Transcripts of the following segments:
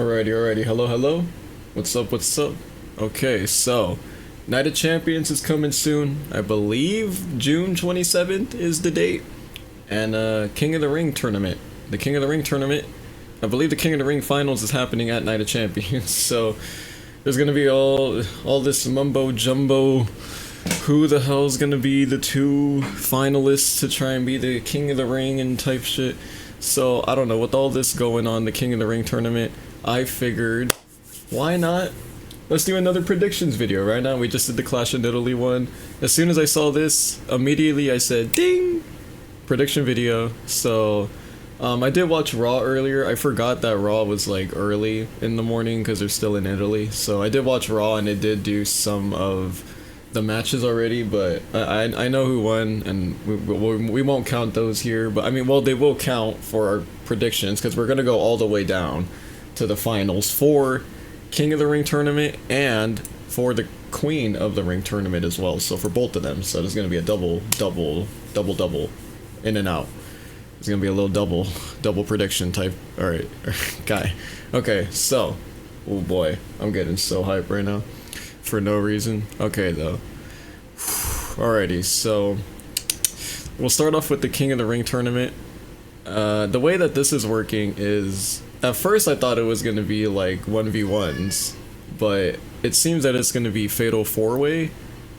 Alrighty. Hello, hello. What's up? What's up? Okay, so Night of Champions is coming soon. I believe June 27th is the date. And King of the Ring tournament. The King of the Ring tournament. I believe the King of the Ring finals is happening at Night of Champions. So there's gonna be all this mumbo jumbo. Who the hell's gonna be the two finalists to try and be the King of the Ring and type shit? So I don't know. With all this going on, the King of the Ring tournament, I figured, why not? Let's do another predictions video. Right now, we just did the Clash in Italy one. As soon as I saw this, immediately I said, ding! Prediction video. So, I did watch Raw earlier. I forgot that Raw was like early in the morning because they're still in Italy. So I did watch Raw and it did do some of the matches already, but I know who won, and we won't count those here. But I mean, well, they will count for our predictions because we're gonna go all the way down to the finals for King of the Ring tournament and for the Queen of the Ring tournament as well. So for both of them, so there's gonna be a double, in and out. It's gonna be a little double prediction type. All right, guy. Okay, so, oh boy, I'm getting so hyped right now for no reason. Okay though. Alrighty, so we'll start off with the King of the Ring tournament. The way that this is working is, at first I thought it was going to be like 1v1s, but it seems that it's going to be fatal 4-way,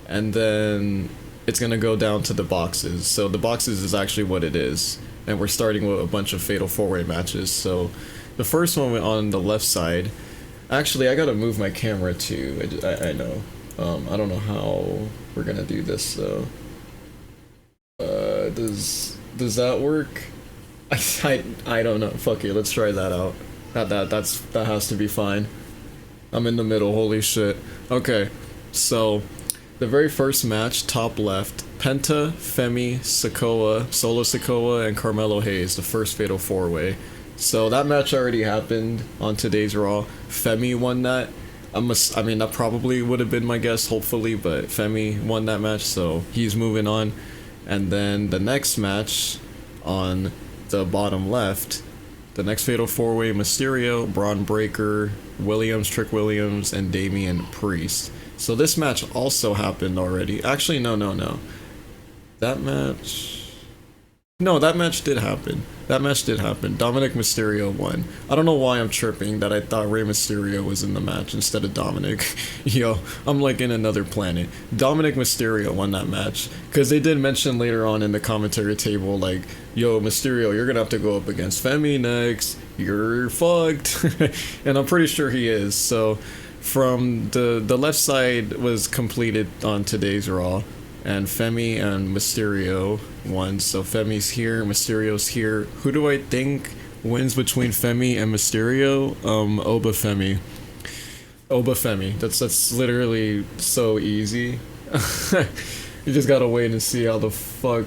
and then it's going to go down to the boxes. So the boxes is actually what it is, and we're starting with a bunch of fatal 4-way matches. So the first one on the left side, actually I gotta move my camera too, I know. I don't know how we're gonna do this though. Does that work? I don't know. Fuck it, let's try that out. That has to be fine. I'm in the middle, holy shit. Okay, so the very first match, top left, Penta, Femi, Sikoa, Solo Sikoa, and Carmelo Hayes, the first fatal 4-way. So that match already happened on today's Raw. Femi won that. I mean, that probably would have been my guess, hopefully, but Femi won that match, so he's moving on. And then the next match on the bottom left, the next fatal 4-way, Mysterio, Braun Breaker, Williams, Trick Williams, and Damian Priest. So this match also happened already. Actually, no. That match... No, that match did happen. Dominic Mysterio won. I don't know why I'm chirping that I thought Rey Mysterio was in the match instead of Dominic. Yo, I'm like in another planet. Dominic Mysterio won that match. Because they did mention later on in the commentary table, like, yo, Mysterio, you're gonna have to go up against Femi next. You're fucked. And I'm pretty sure he is. So, from the left side was completed on today's Raw. And Femi and Mysterio won. So Femi's here, Mysterio's here. Who do I think wins between Femi and Mysterio? Oba Femi. That's literally so easy. You just gotta wait and see how the fuck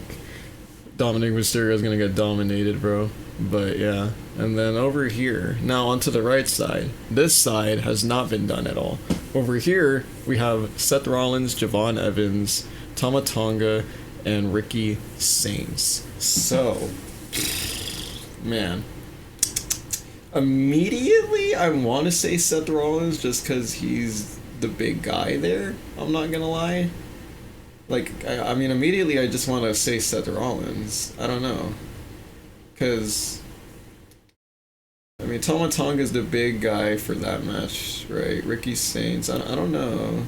Dominic Mysterio is gonna get dominated, bro. But yeah. And then over here, now onto the right side. This side has not been done at all. Over here, we have Seth Rollins, Javon Evans, Tama Tonga, and Ricky Saints. So, man, immediately I want to say Seth Rollins just because he's the big guy there. I'm not gonna lie. Like, I mean, immediately I just want to say Seth Rollins. I don't know. Because, I mean, Tama Tonga's the big guy for that match, right? Ricky Saints, I don't know.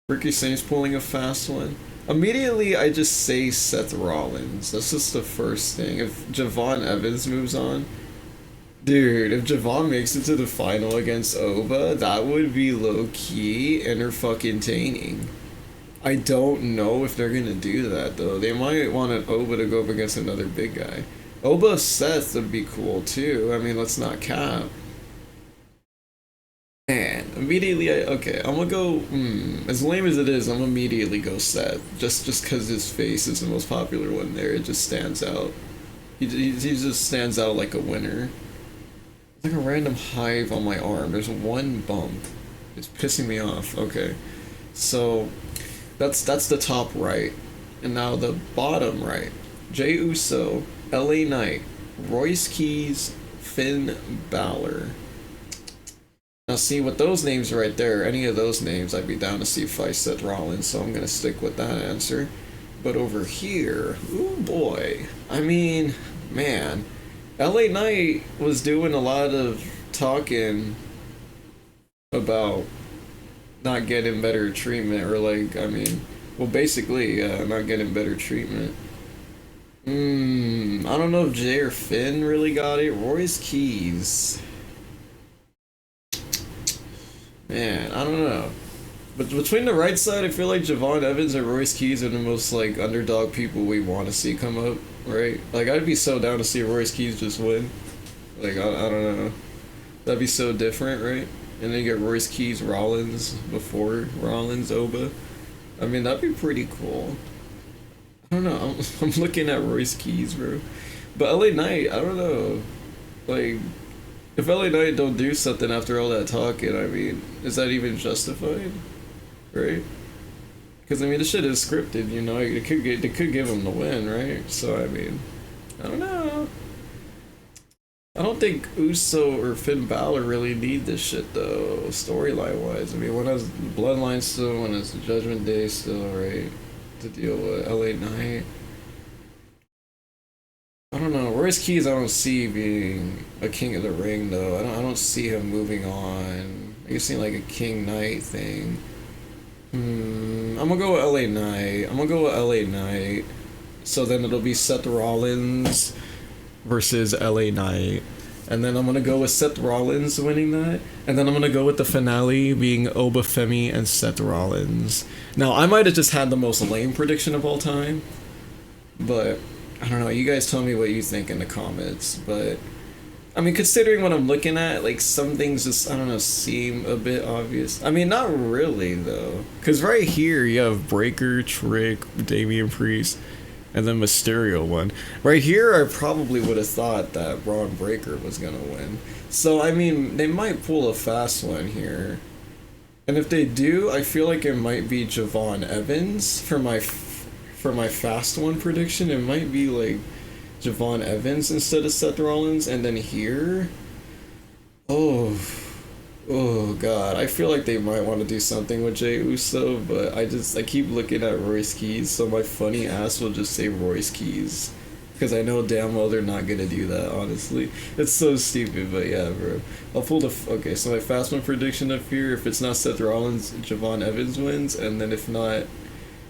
Ricky Saints pulling a fast one. Immediately, I just say Seth Rollins. That's just the first thing. If Javon Evans moves on, dude, if Javon makes it to the final against Oba, that would be low-key entertaining. I don't know if they're gonna do that, though. They might want an Oba to go up against another big guy. Oba Seth would be cool, too. I mean, let's not cap. Man, immediately, I'm gonna go, as lame as it is, I'm gonna immediately go Seth. Just because his face is the most popular one there, it just stands out. He just stands out like a winner. It's like a random hive on my arm. There's one bump. It's pissing me off. Okay. So, that's the top right. And now the bottom right. Jey Uso, LA Knight, Royce Keys, Finn Balor. Now, see, with those names right there, any of those names, I'd be down to see fight Seth Rollins, so I'm gonna stick with that answer. But over here, oh boy. I mean, man, LA Knight was doing a lot of talking about not getting better treatment, or like, I mean, well, basically, not getting better treatment. I don't know if Jay or Finn really got it. Royce Keys. Man, I don't know. But between the right side, I feel like Javon Evans and Royce Keys are the most like underdog people we want to see come up, right? Like I'd be so down to see Royce Keys just win. Like I don't know, that'd be so different, right? And then you get Royce Keys Rollins before Rollins Oba. I mean that'd be pretty cool. I don't know. I'm looking at Royce Keys, bro. But LA Knight, I don't know. Like if LA Knight don't do something after all that talking, I mean, is that even justified? Right? Because I mean, this shit is scripted, you know. It could give him the win, right? So I mean, I don't know. I don't think Uso or Finn Balor really need this shit though, storyline wise. I mean, when has Bloodline still, when has the Judgment Day still, right? To deal with LA Knight. I don't know. Royce Keys, I don't see being a King of the Ring though. I don't see him moving on. I can see like a King Knight thing. I'm gonna go with LA Knight. I'm gonna go with LA Knight. So then it'll be Seth Rollins versus LA Knight. And then I'm gonna go with Seth Rollins winning that. And then I'm gonna go with the finale being Obafemi and Seth Rollins. Now, I might have just had the most lame prediction of all time. But, I don't know. You guys tell me what you think in the comments. But, I mean, considering what I'm looking at, like, some things just, I don't know, seem a bit obvious. I mean, not really, though. Because right here, you have Breaker, Trick, Damian Priest, and then Mysterio won. Right here, I probably would have thought that Braun Breaker was going to win. So, I mean, they might pull a fast one here. And if they do, I feel like it might be Javon Evans for my fast one prediction. It might be, like, Javon Evans instead of Seth Rollins. And then here, oh god, I feel like they might want to do something with Jey Uso, but I keep looking at Royce Keys, so my funny ass will just say Royce Keys, because I know damn well they're not gonna do that, honestly. It's so stupid, but yeah, bro. I'll pull okay, so my fast one prediction up here, if it's not Seth Rollins, Javon Evans wins, and then if not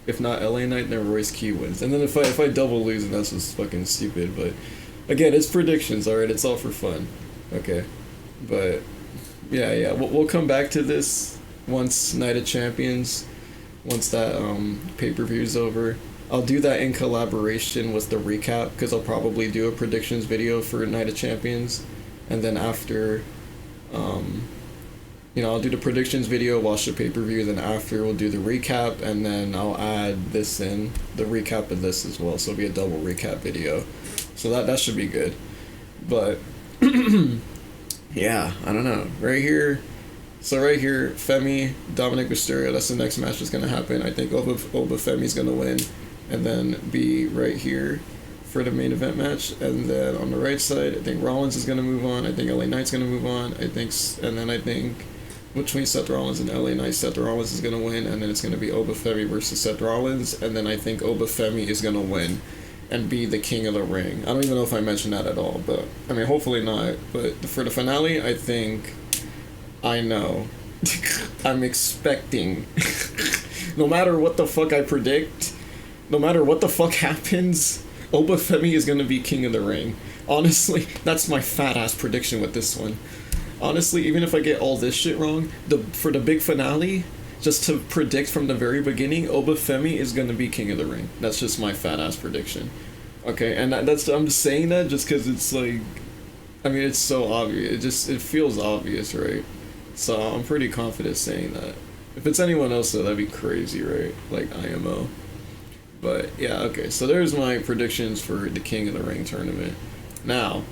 LA Knight, then Royce Key wins. And then if I double lose, and that's just fucking stupid, but again, it's predictions, alright, it's all for fun. Okay. But yeah, we'll come back to this once Night of Champions, once that pay-per-view's over. I'll do that in collaboration with the recap, because I'll probably do a predictions video for Night of Champions, and then after, I'll do the predictions video, watch the pay-per-view, then after we'll do the recap, and then I'll add this in, the recap of this as well, so it'll be a double recap video. So that should be good. But yeah, I don't know. Right here, Femi, Dominic Mysterio, that's the next match that's going to happen. I think Femi's going to win, and then be right here for the main event match. And then on the right side, I think Rollins is going to move on. I think LA Knight's going to move on. I think between Seth Rollins and LA Knight, Seth Rollins is going to win, and then it's going to be Femi versus Seth Rollins, and then I think Femi is going to win and be the King of the Ring. I don't even know if I mentioned that at all, but I mean, hopefully not. But for the finale, I think I know. I'm expecting, no matter what the fuck I predict, no matter what the fuck happens, Femi is gonna be King of the Ring. Honestly, that's my fat ass prediction with this one. Honestly, even if I get all this shit wrong, for the big finale, just to predict from the very beginning, Femi is gonna be King of the Ring. That's just my fat ass prediction. Okay, and I'm just saying that just because it's like, I mean, it's so obvious. It feels obvious, right? So I'm pretty confident saying that. If it's anyone else, though, that'd be crazy, right? Like IMO. But yeah, okay. So there's my predictions for the King of the Ring tournament. Now,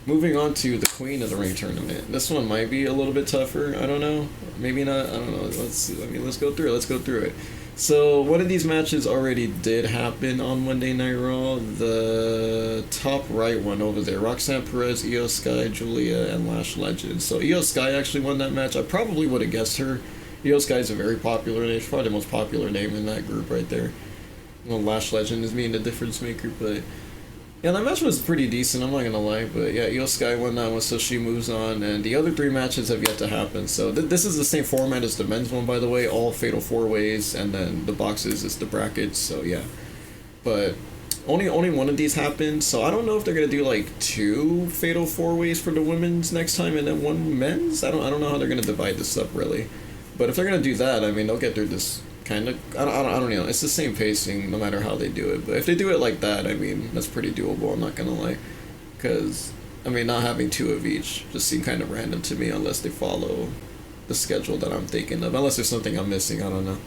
moving on to the Queen of the Ring tournament. This one might be a little bit tougher. I don't know. Maybe not. I don't know. Let's go through it. So one of these matches already did happen on Monday Night Raw. The top right one over there, Roxanne Perez, Io Sky, Julia, and Lash Legend. So Io Sky actually won that match. I probably would have guessed her. Io Sky is a very popular name. She's probably the most popular name in that group right there. Well, Lash Legend is being the difference maker, but yeah, that match was pretty decent, I'm not gonna lie, but yeah, Io Sky won that one, so she moves on, and the other three matches have yet to happen. So this is the same format as the men's one, by the way, all fatal four ways, and then the boxes is the brackets. So yeah, but only one of these happened. So I don't know if they're gonna do like two fatal four ways for the women's next time, and then one men's. I don't know how they're gonna divide this up really, but if they're gonna do that, I mean they'll get through this kind of. I don't know. It's the same pacing no matter how they do it. But if they do it like that, I mean that's pretty doable. I'm not gonna lie, because I mean not having two of each just seem kind of random to me unless they follow the schedule that I'm thinking of. Unless there's something I'm missing, I don't know.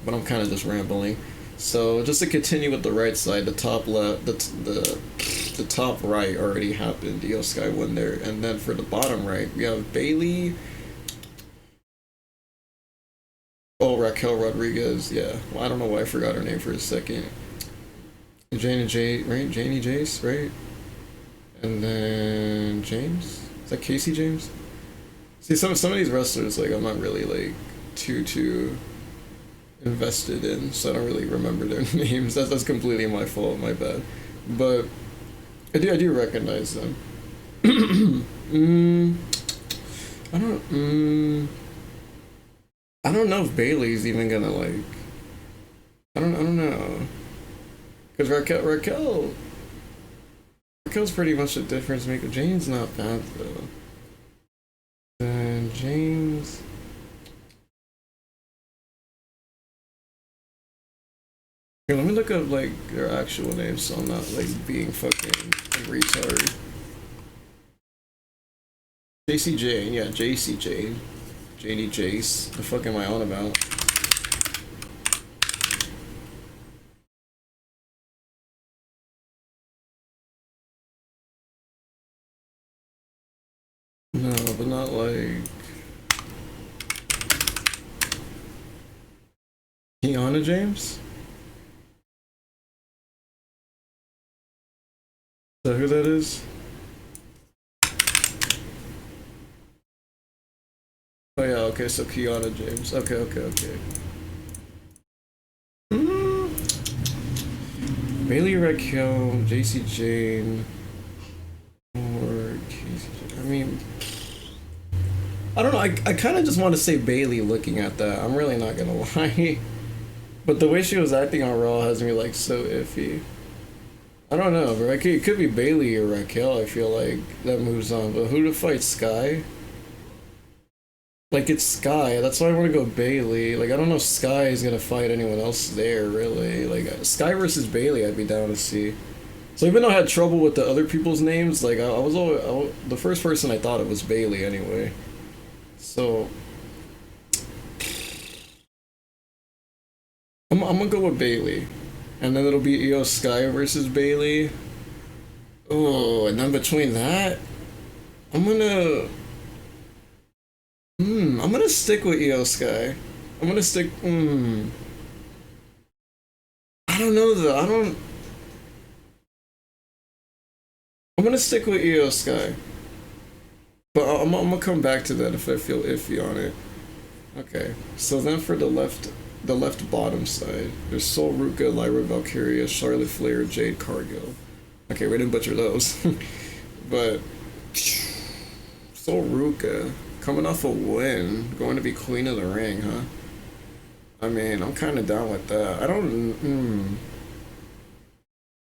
But I'm kind of just rambling. So just to continue with the right side, the top left, the top right already happened. Io Sky won there, and then for the bottom right, we have Bailey. Oh, Raquel Rodriguez, yeah. Well, I don't know why I forgot her name for a second. Janie J, right? Janie Jace, right? And then James? Is that Casey James? See, some of these wrestlers, like, I'm not really, like, too invested in, so I don't really remember their names. That's completely my fault, my bad. But I do recognize them. I don't know if Bailey's even gonna like. I don't know. Cause Raquel's pretty much a difference maker. Jane's not bad though. And James. Here, let me look up like their actual names so I'm not like being fucking retarded. JC Jane, yeah, JC Jane. JD Jace. The fuck am I on about? No, but not like Kiana James? Is that who that is? Oh yeah, okay, so Kiana James. Okay. Mm. Bailey Raquel, JC Jane, or Casey Jane. I mean, I don't know. I kind of just want to say Bailey looking at that. I'm really not gonna lie. But the way she was acting on Raw has me like so iffy. I don't know, but it could be Bailey or Raquel. I feel like that moves on. But who to fight? Sky? Like it's Sky. That's why I want to go Bailey. Like I don't know if Sky is gonna fight anyone else there really. Like Sky versus Bailey, I'd be down to see. So even though I had trouble with the other people's names, like I was always the first person I thought it was Bailey anyway. So I'm gonna go with Bailey, and then it'll be Io Sky versus Bailey. Oh, and then between that, I'm gonna I'm gonna stick with Io Sky. I'm gonna stick. I don't know though. I don't. I'm gonna stick with Io Sky, but I'm gonna come back to that if I feel iffy on it. Okay, so then for the left bottom side, there's Sol Ruka, Lyra Valkyria, Charlotte Flair, Jade Cargill. Okay, we didn't butcher those, but Sol Ruka coming off a win, going to be Queen of the Ring, huh? I mean, I'm kind of down with that. I don't.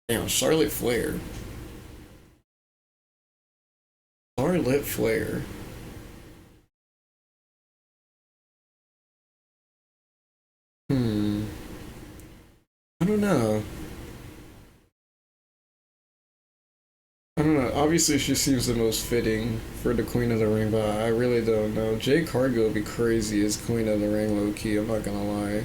Damn, Charlotte Flair. Charlotte Flair. I don't know. I don't know. Obviously, she seems the most fitting for the Queen of the Ring, but I really don't know. Jade Cargill would be crazy as Queen of the Ring, low key. I'm not gonna lie.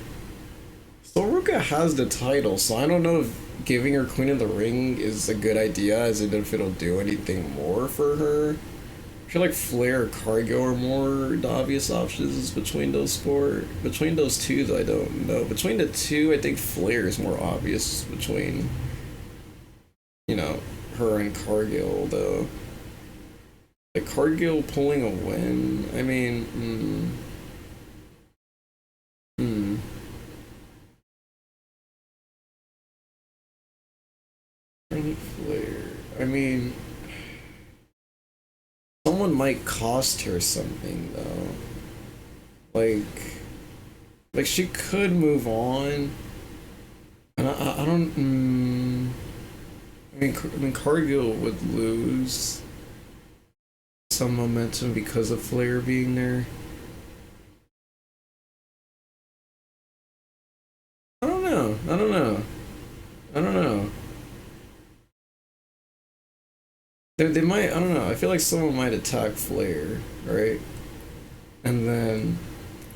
Soruka has the title, so I don't know if giving her Queen of the Ring is a good idea, as in if it'll do anything more for her. I feel like Flair or Cargo are more the obvious options between those four. Between those two, though, I don't know. Between the two, I think Flair is more obvious between, you know, her and Cargill, though. Like, Cargill pulling a win? I mean, Flair. I mean, someone might cost her something, though. Like she could move on. And I don't. I mean, Cargill would lose some momentum because of Flair being there. I don't know. I don't know. I don't know. They might. I don't know. I feel like someone might attack Flair, right? And then,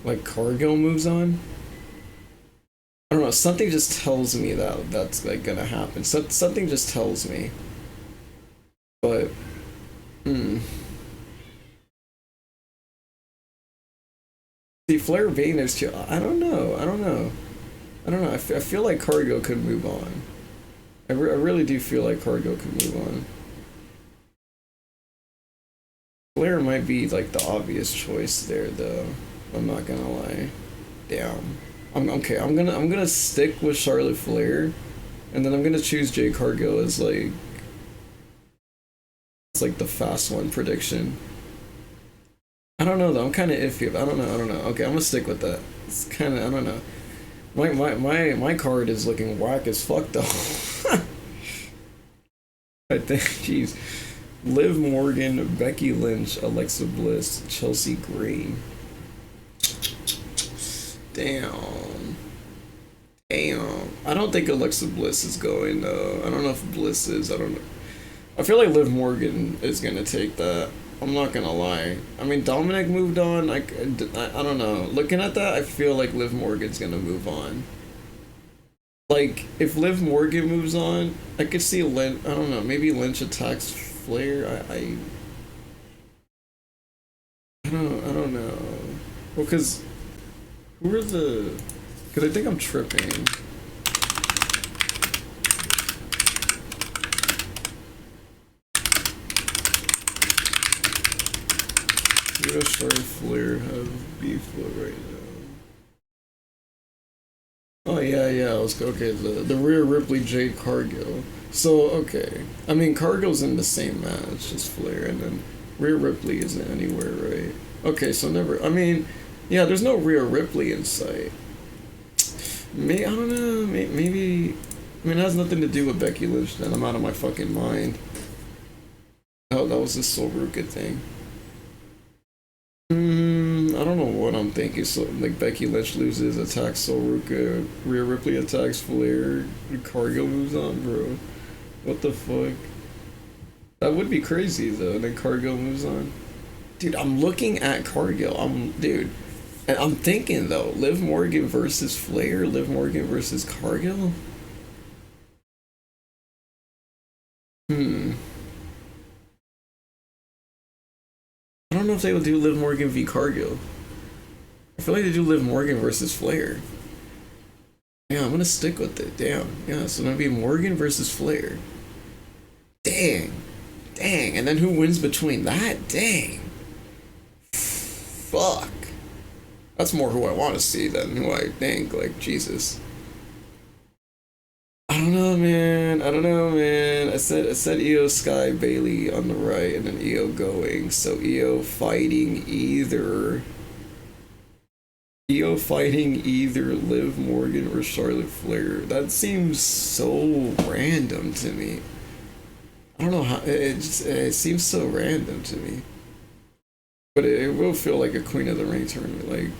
like, Cargill moves on. I don't know. Something just tells me that that's like gonna happen. Something just tells me. But, hmm. See, Flair being there's too. I don't know. I don't know. I don't know. I feel like Cargo could move on. I really do feel like Cargo could move on. Flair might be like the obvious choice there, though. I'm not gonna lie. Damn. I'm okay. I'm gonna stick with Charlotte Flair, and then I'm gonna choose Jade Cargill as like it's like the fast one prediction. I don't know though. I'm kind of iffy. I don't know. I don't know. Okay, I'm gonna stick with that. It's kind of I don't know. My card is looking whack as fuck though. I think. Jeez. Liv Morgan, Becky Lynch, Alexa Bliss, Chelsea Green. Damn. Damn. I don't think Alexa Bliss is going though. I don't know if Bliss is. I don't know. I feel like Liv Morgan is gonna take that. I'm not gonna lie. I mean, Dominic moved on. I don't know. Looking at that, I feel like Liv Morgan's gonna move on. Like, if Liv Morgan moves on, I could see Lynch. I don't know. Maybe Lynch attacks Flair. I don't know. Well, cause who are the? Cause I think I'm tripping. Who does Charlotte Flair have beef with right now? Oh yeah. Let's go. Okay, the Rhea Ripley Jade Cargill. So okay, I mean Cargill's in the same match as Flair, and then Rhea Ripley isn't anywhere, right? Okay, so never. I mean, yeah, there's no Rhea Ripley in sight. May I don't know. Maybe. I mean, it has nothing to do with Becky Lynch. Then I'm out of my fucking mind. Oh, that was the Sol Ruka thing. I don't know what I'm thinking. So, like, Becky Lynch loses, attacks Sol Ruka, Rhea Ripley attacks Flair, Cargill moves on, bro. What the fuck? That would be crazy, though, and then Cargill moves on. Dude, I'm looking at Cargill. Dude, and I'm thinking, though, Liv Morgan versus Flair, Liv Morgan versus Cargill? I don't know if they would do Liv Morgan v Cargill. I feel like they do Liv Morgan versus Flair. Yeah, I'm gonna stick with it. Damn. Yeah, so it'll be Morgan versus Flair. Dang. Dang. And then who wins between that? Dang. Fuck. That's more who I want to see than who I think. Like, Jesus. I don't know, man. I don't know, man. I said Io Sky Bailey on the right, and then Io going. So Io fighting either Liv Morgan or Charlotte Flair. That seems so random to me. I don't know how it seems so random to me. But it will feel like a Queen of the Ring tournament. Like,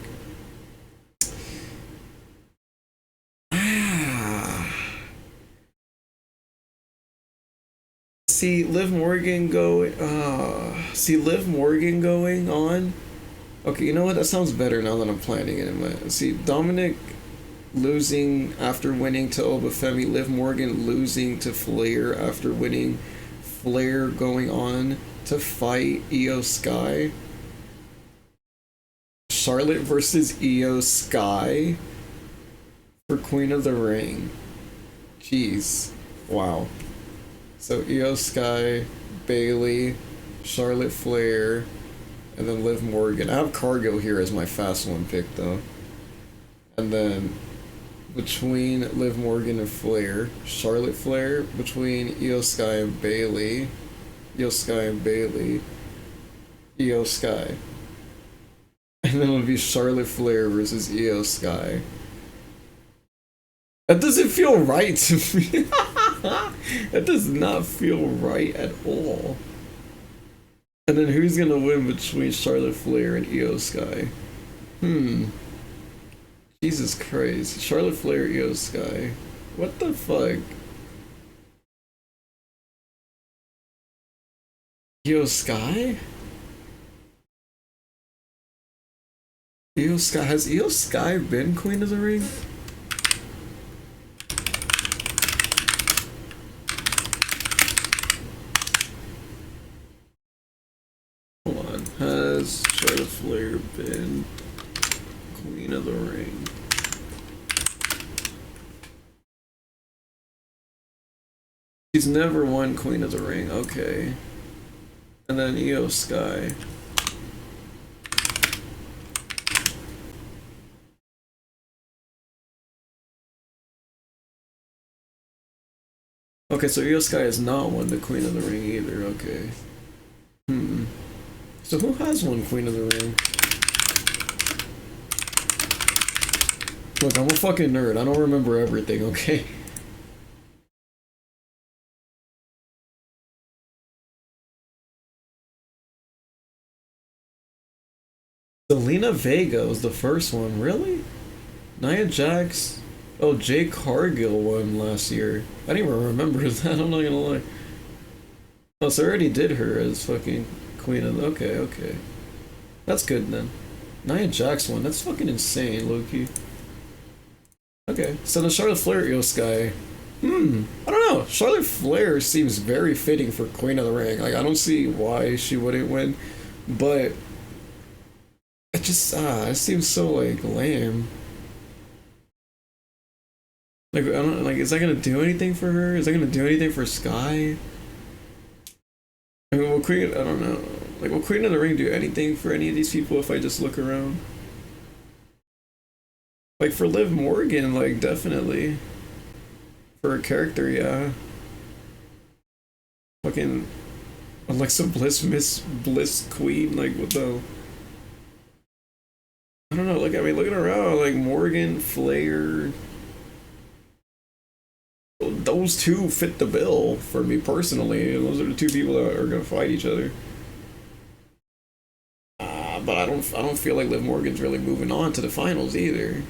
see Liv Morgan going on. Okay, you know what? That sounds better now that I'm planning it in my. See, Dominic losing after winning to Obafemi, Liv Morgan losing to Flair after winning, Flair going on to fight Io Sky. Charlotte versus Io Sky for Queen of the Ring. Jeez. Wow. So Io Sky, Bailey, Charlotte Flair, and then Liv Morgan. I have Cargill here as my fast one pick though. And then between Liv Morgan and Flair, Charlotte Flair, between Io Sky and Bailey, Io Sky and Bailey, Io Sky. And then it would be Charlotte Flair versus Io Sky. That doesn't feel right to me. That does not feel right at all. And then who's gonna win between Charlotte Flair and Io Sky? Jesus Christ. Charlotte Flair, Io Sky. What the fuck? Io Sky? Io Sky, has Io Sky been Queen of the Ring? Hold on, has Charlotte Flair been Queen of the Ring? She's never won Queen of the Ring, okay. And then Io Sky. Okay, so Io Sky has not won the Queen of the Ring either, okay. So who has won Queen of the Ring? Look, I'm a fucking nerd. I don't remember everything, okay? Zelina Vega was the first one, really? Nia Jax? Oh, Jade Cargill won last year. I didn't even remember that, I'm not gonna lie. Oh, so I already did her as fucking Queen of the... Okay. That's good then. Nia Jax won, that's fucking insane, Loki. Okay, so the Charlotte Flair Io Sky. I don't know. Charlotte Flair seems very fitting for Queen of the Ring. Like, I don't see why she wouldn't win, but it just, it seems so, like, lame. Like, I don't, like, is that gonna do anything for her? Is that gonna do anything for Sky? I mean, will Queen, I don't know. Like, will Queen of the Ring do anything for any of these people if I just look around? Like, for Liv Morgan, like, definitely. For a character, yeah. Fucking Alexa Bliss, Miss Bliss Queen, like, what the... I don't know, like, I mean, looking around, like, Morgan, Flair... Those two fit the bill for me personally, and those are the two people that are gonna fight each other. But I don't feel like Liv Morgan's really moving on to the finals either.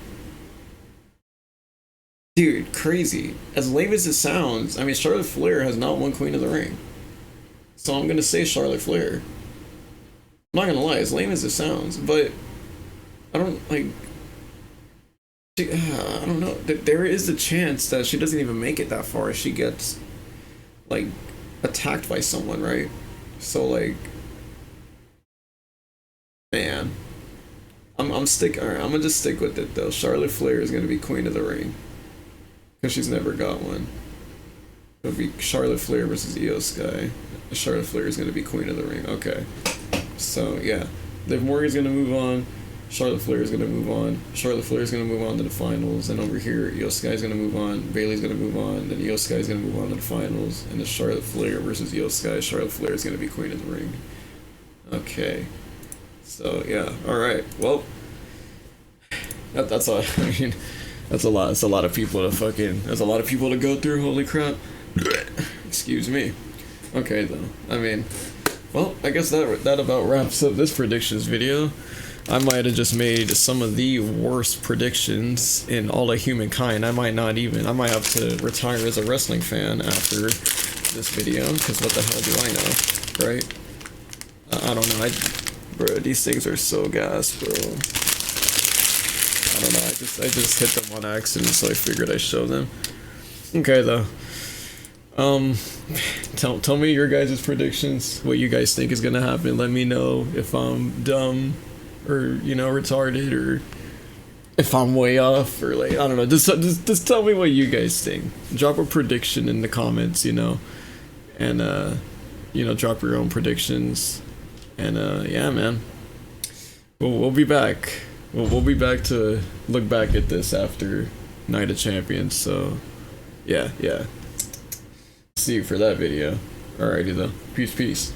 Dude, crazy. As lame as it sounds, I mean, Charlotte Flair has not won Queen of the Ring. So I'm gonna say Charlotte Flair. I'm not gonna lie, as lame as it sounds, but I don't, like... I don't know. There is a chance that she doesn't even make it that far if she gets, like, attacked by someone, right? So, like... Man. I'm gonna just stick with it, though. Charlotte Flair is gonna be Queen of the Ring. Because she's never got one. It'll be Charlotte Flair versus Io Sky. Charlotte Flair is gonna be Queen of the Ring. Okay. So, yeah. Liv Morgan's gonna move on. Charlotte Flair is gonna move on. Charlotte Flair is gonna move on to the finals. And over here, Io Sky's gonna move on. Bailey's gonna move on. Then Io Sky's gonna move on to the finals. And it's Charlotte Flair versus Io Sky. Charlotte Flair is gonna be Queen of the Ring. Okay. So, yeah. Alright. Well, that's all. I mean, that's a lot. It's a lot of people to fucking... There's a lot of people to go through. Holy crap. Excuse me. Okay, though. I mean... Well, I guess that about wraps up this predictions video. I might have just made some of the worst predictions in all of humankind. I might have to retire as a wrestling fan after this video, because what the hell do I know, right? I don't know, bro, these things are so gas, bro. I don't know, I just hit them on accident, so I figured I'd show them. Okay, though. Um, tell me your guys' predictions. What you guys think is gonna happen. Let me know if I'm dumb, or retarded, or if I'm way off, or like I don't know. Just tell me what you guys think. Drop a prediction in the comments. And drop your own predictions. And yeah, man. We'll be back. We'll be back to look back at this after Night of Champions. So yeah. See you for that video. Alrighty though. Peace.